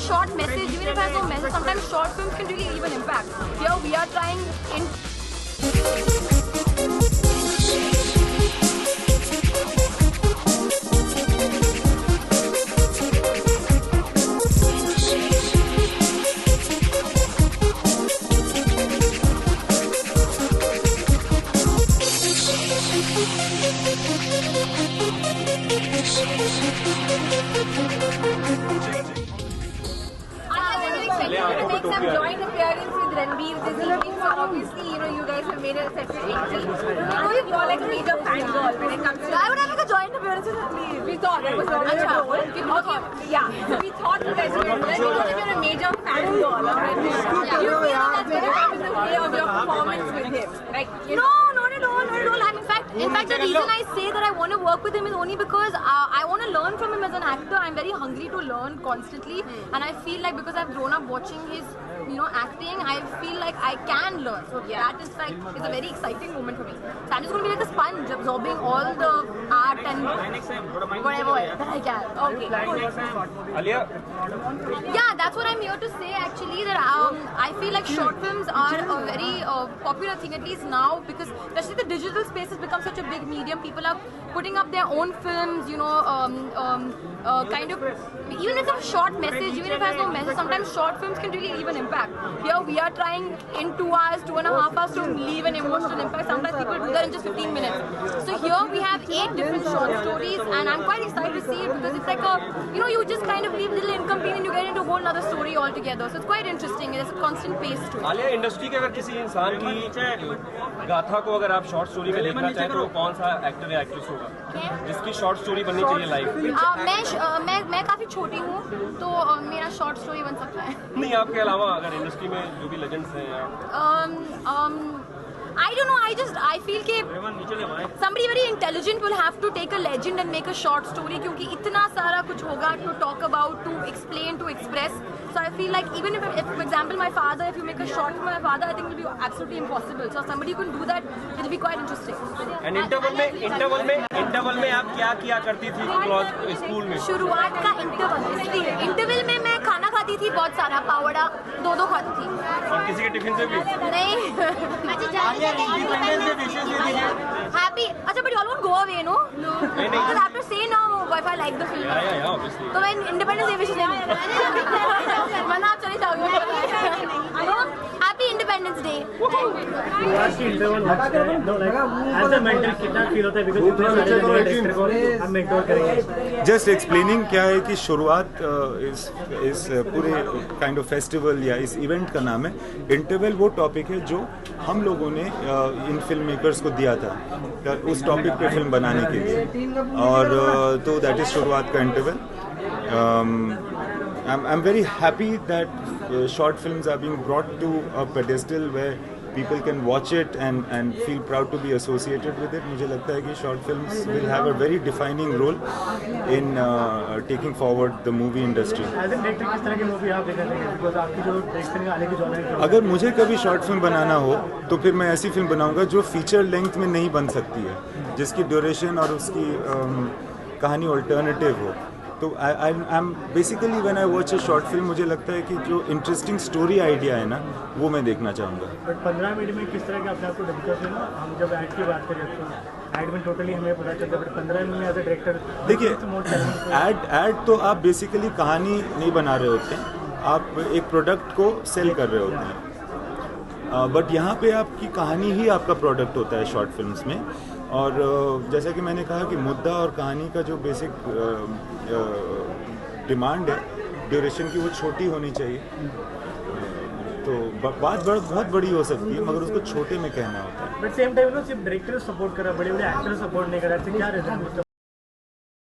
short message, even if it has no message, sometimes short films can really leave an impact. Here we are trying in make some joint appearance with Ranveer this evening. So obviously, you guys have made a separate entry. You're like a major fangirl when it comes to. I would have like a joint appearance with Ranveer. We thought it was already yeah. So we thought you guys were going to. We know that you're a major fangirl. You feel that's going to happen the way of your performance with him, right? No, not at all. Not at all. In fact, the reason I say that I want to work with him is only because I want to learn from him as an actor. I'm very hungry to learn constantly, and I feel like because I've grown up watching his, acting, I feel like I can learn. So that in fact is a very exciting moment for me. So I'm just going to be like a sponge, absorbing all the art and whatever that I can. Okay. Alia? Yeah, that's what I'm here to say actually. That I feel like short films are a very popular thing, at least now, because especially the digital space has become such a big medium. People are putting up their own films, kind of, even if it's a short message, even if it has no message, sometimes short films can really leave an impact. Here we are trying in 2 hours, 2.5 hours to leave an emotional impact. Sometimes people do that in just 15 minutes. So here we have 8 different short stories, and I'm quite excited to see it because it's like a, you just kind of leave little incomplete and you get into a whole other story altogether. So it's quite interesting. There's a constant pace to it. Alia, industry के अगर किसी इंसान की गाथा को अगर आप short story में देखना चाहें तो कौन सा एक्टर या एक्ट्रेस होगा जिसकी शॉर्ट स्टोरी बननी चाहिए लाइफ? मैं काफी छोटी हूँ, तो मेरा शॉर्ट स्टोरी बन सकता है. नहीं, आपके अलावा अगर इंडस्ट्री में जो भी लेजेंड्स हैं I don't know. I feel कि somebody very intelligent will have to take a legend and make a short story क्योंकि इतना सारा कुछ होगा to talk about, to explain, to express. So I feel like even if for example my father, if you make a short for my father, I think it will be absolutely impossible. So somebody who can do that, it will be quite interesting. And interval में आप क्या किया करती थी school में? शुरुआत का interval में मैं खाना खाती थी, बहुत सारा पावड़ा 2 खाती थी. और किसी के टिफिन से भी? नहीं. Happy. अच्छा, but you all won't go away, no? No. Because I have to say now if I like the film. Yeah, obviously. तो मैं Independence Day विशेष नहीं. वरना आप चले जाओगे. Happy Independence Day. Just explaining क्या है कि शुरुआत इस पूरे काइंड ऑफ फेस्टिवल या इस इवेंट का नाम है. इंटरवल वो टॉपिक है जो हम लोगों ने इन फिल्म मेकर्स को दिया था उस टॉपिक पे फिल्म बनाने के लिए, और तो दैट इज शुरुआत का interval. I'm very happy that short films are being brought to a pedestal where people can watch it and feel proud to be associated with it. मुझे लगता है कि short films will have a very defining role in taking forward the movie industry. As a director, किस तरह की movie आप देखना चाहेंगे? Because आपकी जो direction का अलग ही genre है. अगर मुझे कभी short film बनाना हो तो फिर मैं ऐसी फिल्म बनाऊंगा जो feature length में नहीं बन सकती है, जिसकी duration और उसकी कहानी alternative हो. तो I'm basically when I watch a short film मुझे लगता है कि जो इंटरेस्टिंग स्टोरी आइडिया है ना वो मैं देखना चाहूँगा. बट 15 मिनट में किस तरह के अपने आप को डेवलप करते हैं? हम जब ऐड की बात करें तो ऐड में टोटली हमें पता चलता है, बट 15 मिनट में एज ए डायरेक्टर देखिए ऐड तो आप बेसिकली कहानी नहीं बना रहे होते हैं, आप एक प्रोडक्ट को सेल कर रहे होते हैं. बट यहाँ पे आपकी कहानी ही आपका प्रोडक्ट होता है शॉर्ट फिल्म्स में. और जैसा कि मैंने कहा कि मुद्दा और कहानी का जो बेसिक डिमांड है ड्यूरेशन की वो छोटी होनी चाहिए. तो बात बहुत बड़ी हो सकती है मगर उसको छोटे में कहना होता है. बट सेम टाइम सिर्फ डायरेक्टर सपोर्ट कर रहा है, बड़े एक्टर सपोर्ट नहीं कर रहा है, क्या रीजन?